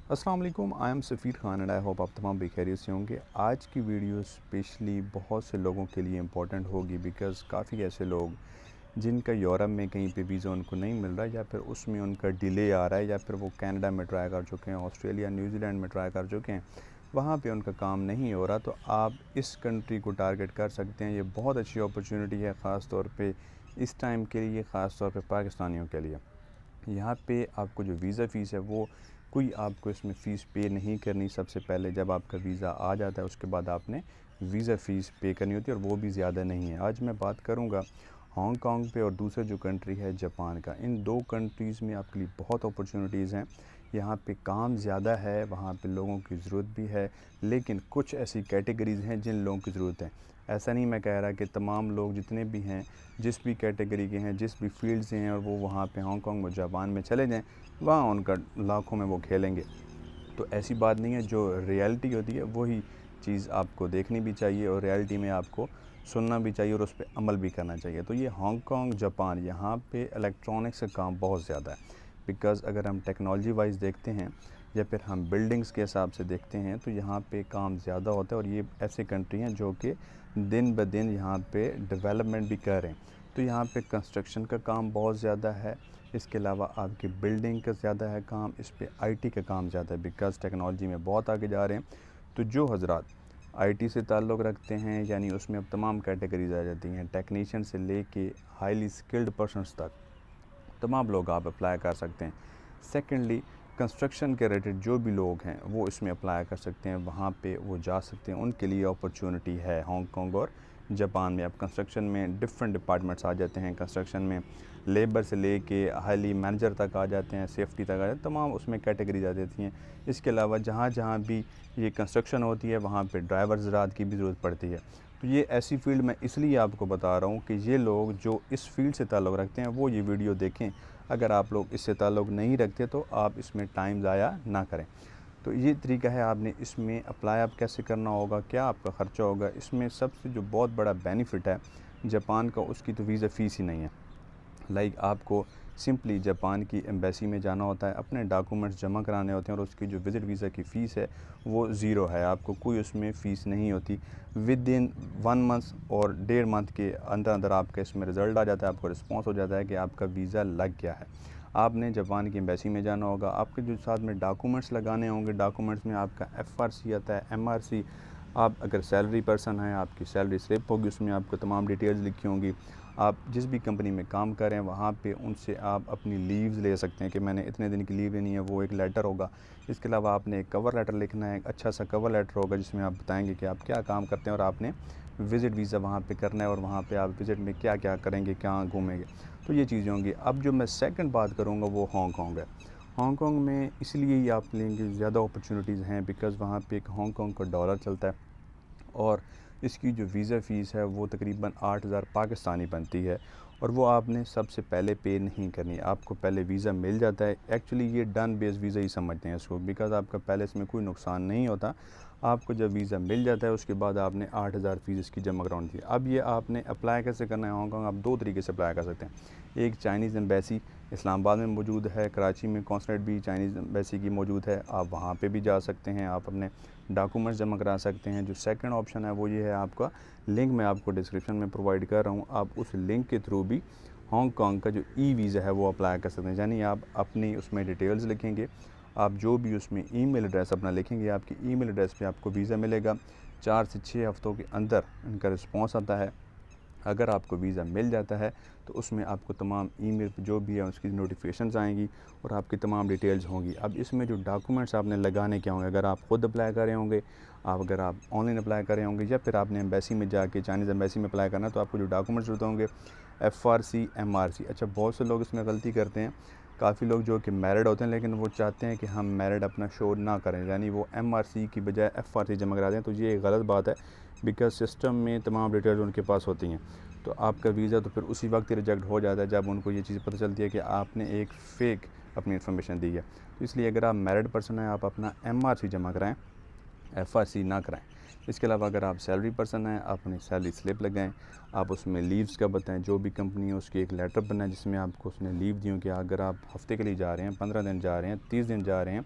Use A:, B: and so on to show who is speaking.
A: अस्सलाम वालेकुम, I am Safeer Khan and I hope आप तमाम बेखैरियत से होंगे। आज की वीडियो स्पेशली बहुत से लोगों के लिए इम्पोर्टेंट होगी बिकॉज़ काफ़ी ऐसे लोग जिनका यूरोप में कहीं पे वीज़ा उनको नहीं मिल रहा है या फिर उसमें उनका डिले आ रहा है या फिर वो कनाडा में ट्राई कर चुके हैं, ऑस्ट्रेलिया, न्यूजीलैंड में ट्राई कर चुके हैं, वहाँ पे उनका काम नहीं हो रहा। तो आप इस कंट्री को टारगेट कर सकते हैं। ये बहुत अच्छी अपॉर्चुनिटी है ख़ास तौर पे इस टाइम के लिए, ख़ास तौर पे पाकिस्तानियों के लिए। यहाँ पे आपको जो वीज़ा फ़ीस है वो कोई आपको इसमें फ़ीस पे नहीं करनी। सबसे पहले जब आपका वीज़ा आ जाता है उसके बाद आपने वीज़ा फ़ीस पे करनी होती है और वो भी ज़्यादा नहीं है। आज मैं बात करूँगा हांगकांग पे और दूसरा जो कंट्री है जापान का। इन दो कंट्रीज़ में आपके लिए बहुत अपॉर्चुनिटीज़ हैं। यहाँ पे काम ज़्यादा है, वहाँ पे लोगों की ज़रूरत भी है, लेकिन कुछ ऐसी कैटेगरीज़ हैं जिन लोगों की ज़रूरत है। ऐसा नहीं मैं कह रहा कि तमाम लोग जितने भी हैं, जिस भी कैटेगरी के हैं, जिस भी फ़ील्ड से हैं और वो वहाँ पे हांगकांग और जापान में चले जाएँ, वहाँ उनका लाखों में वो खेलेंगे। तो ऐसी बात नहीं है, जो रियलिटी होती है वही चीज़ आपको देखनी भी चाहिए और रियलिटी में आपको सुनना भी चाहिए और उस पे अमल भी करना चाहिए। तो ये हांगकांग, जापान, यहाँ पे इलेक्ट्रॉनिक्स का काम बहुत ज़्यादा है बिकॉज़ अगर हम टेक्नोलॉजी वाइज़ देखते हैं या फिर हम बिल्डिंग्स के हिसाब से देखते हैं तो यहाँ पे काम ज़्यादा होता है और ये ऐसी कंट्री हैं जो कि दिन ब दिन यहाँ पे डेवलपमेंट भी कर रहे हैं। तो यहाँ पे कंस्ट्रक्शन का काम बहुत ज़्यादा है। इसके अलावा आपकी बिल्डिंग का ज़्यादा है काम, इस पे आईटी का काम ज़्यादा है बिकॉज़ टेक्नोलॉजी में बहुत आगे जा रहे हैं। तो जो हज़रात आईटी से ताल्लुक़ रखते हैं, यानी उसमें अब तमाम कैटेगरीज़ आ जाती हैं, टेक्नीशियन से लेके हाईली स्किल्ड पर्सन्स तक तमाम लोग आप अप्लाई कर सकते हैं। सेकेंडली, कंस्ट्रक्शन के रिलेटेड जो भी लोग हैं वो इसमें अप्लाई कर सकते हैं, वहाँ पे वो जा सकते हैं, उनके लिए अपॉर्चुनिटी है हांगकांग और जापान में। अब कंस्ट्रक्शन में डिफरेंट डिपार्टमेंट्स आ जाते हैं, कंस्ट्रक्शन में लेबर से लेके हाईली मैनेजर तक आ जाते हैं, सेफ्टी तक आ जाते हैं, तमाम उसमें कैटेगरीज आ जाती हैं। इसके अलावा जहाँ जहाँ भी ये कंस्ट्रक्शन होती है वहाँ पे ड्राइवर ज़रात की भी ज़रूरत पड़ती है। तो ये ऐसी फ़ील्ड मैं इसलिए आपको बता रहा हूँ कि ये लोग जो इस फ़ील्ड से ताल्लुक़ रखते हैं वो ये वीडियो देखें। अगर आप लोग इससे ताल्लुक़ नहीं रखते तो आप इसमें टाइम ज़ाया ना करें। तो ये तरीका है, आपने इसमें अप्लाई आप कैसे करना होगा, क्या आपका ख़र्चा होगा। इसमें सबसे जो बहुत बड़ा बेनिफ़िट है जापान का, उसकी तो वीज़ा फ़ीस ही नहीं है। आपको सिंपली जापान की एम्बेसी में जाना होता है, अपने डॉक्यूमेंट्स जमा कराने होते हैं और उसकी जो विज़िट वीज़ा की फ़ीस है वो ज़ीरो है, आपको कोई उसमें फ़ीस नहीं होती। विद इन 1 मंथ और 1.5 मंथ के अंदर अंदर आपका इसमें रिज़ल्ट आ जाता है, आपको रिस्पॉन्स हो जाता है कि आपका वीज़ा लग गया है। आपने जापान की एम्बेसी में जाना होगा, आपके जो साथ में डॉक्यूमेंट्स लगाने होंगे, डॉक्यूमेंट्स में आपका एफआरसी आता है, एमआरसी। आप अगर सैलरी पर्सन हैं, आपकी सैलरी स्लिप होगी, उसमें आपको तमाम डिटेल्स लिखी होंगी। आप जिस भी कंपनी में काम कर रहे हैं वहाँ पे उनसे आप अपनी लीव्स ले सकते हैं कि मैंने इतने दिन की लीव लेनी है, वो एक लेटर होगा। इसके अलावा आपने एक कवर लेटर लिखना है, एक अच्छा सा कवर लेटर होगा जिसमें आप बताएंगे कि आप क्या काम करते हैं और आपने विज़िट वीज़ा वहाँ पे करना है और वहाँ पे आप विज़िट में क्या क्या करेंगे, क्या घूमेंगे। तो ये चीज़ें होंगी। अब जो मैं सेकंड बात करूँगा वो हांगकांग है। हांगकांग में इसलिए ही आप लेंगे, ज़्यादा अपॉर्चुनिटीज़ हैं बिकॉज़ वहाँ पे एक हांगकांग का डॉलर चलता है और इसकी जो वीज़ा फ़ीस है वो तकरीबन 8,000 पाकिस्तानी बनती है और वो आपने सबसे पहले पे नहीं करनी। आपको पहले वीज़ा मिल जाता है। एक्चुअली ये डन बेस वीज़ा ही समझते हैं इसको बिकॉज़ आपका पहले इसमें कोई नुकसान नहीं होता। आपको जब वीज़ा मिल जाता है उसके बाद आपने 8,000 फ़ीस इसकी जमा करानी थी। अब ये आपने अप्लाई कैसे करना है हांगकांग, आप 2 तरीके से अप्लाई कर सकते हैं। एक चाइनीज़ एम्बेसी इस्लामाबाद में मौजूद है, कराची में कॉन्सुलेट भी चाइनीज़ एम्बेसी की मौजूद है, आप वहाँ पे भी जा सकते हैं, आप अपने डॉक्यूमेंट्स जमा करा सकते हैं। जो सेकंड ऑप्शन है वो ये है, आपका लिंक मैं आपको डिस्क्रिप्शन में प्रोवाइड कर रहा हूँ, आप उस लिंक के थ्रू भी हांगकांग का जो ई वीज़ा है वो अप्लाई कर सकते हैं। यानी आप अपनी उसमें डिटेल्स लिखेंगे, आप जो भी उसमें ईमेल एड्रेस अपना लिखेंगे, आपकी ईमेल एड्रेस पे आपको वीज़ा मिलेगा। 4 से 6 हफ़्तों के अंदर इनका रिस्पॉन्स आता है। अगर आपको वीज़ा मिल जाता है तो उसमें आपको तमाम ईमेल पे जो भी है उसकी नोटिफिकेशंस आएंगी और आपकी तमाम डिटेल्स होंगी। अब इसमें जो डॉक्यूमेंट्स आपने लगाने क्या होंगे, अगर आप ख़ुद अप्लाई कर रहे होंगे, अगर आप ऑनलाइन अप्लाई कर रहे होंगे या फिर आपने एम्बेसी में जाके चाइनीज़ एम्बेसी में अप्लाई करना है, तो आपको जो डॉक्यूमेंट्स ज़रूरत होंगे एफआरसी, एमआरसी। अच्छा, बहुत से लोग इसमें गलती करते हैं। काफ़ी लोग जो कि मैरिड होते हैं लेकिन वो चाहते हैं कि हम मैरिड अपना शो ना करें, यानी वो एमआरसी की बजाय एफआरसी जमा करा दें। तो ये एक गलत बात है बिकॉज़ सिस्टम में तमाम डिटेल्स उनके पास होती हैं। तो आपका वीज़ा तो फिर उसी वक्त ही रिजेक्ट हो जाता है जब उनको ये चीज़ पता चलती है कि आपने एक फ़ेक अपनी इन्फॉर्मेशन दी है। तो इसलिए अगर आप मैरिड पर्सन हैं, आप अपना एमआरसी जमा कराएँ, एफआरसी ना कराएँ। इसके अलावा अगर आप सैलरी पर्सन हैं, आप अपनी सैलरी स्लिप लगाएँ, आप उसमें लीव्स का बताएँ, जो भी कंपनी है उसकी एक लेटर बनाएँ जिसमें आपको उसने लीव दी हो कि अगर आप हफ़्ते के लिए जा रहे हैं, 15 दिन जा रहे हैं, 30 दिन जा रहे हैं,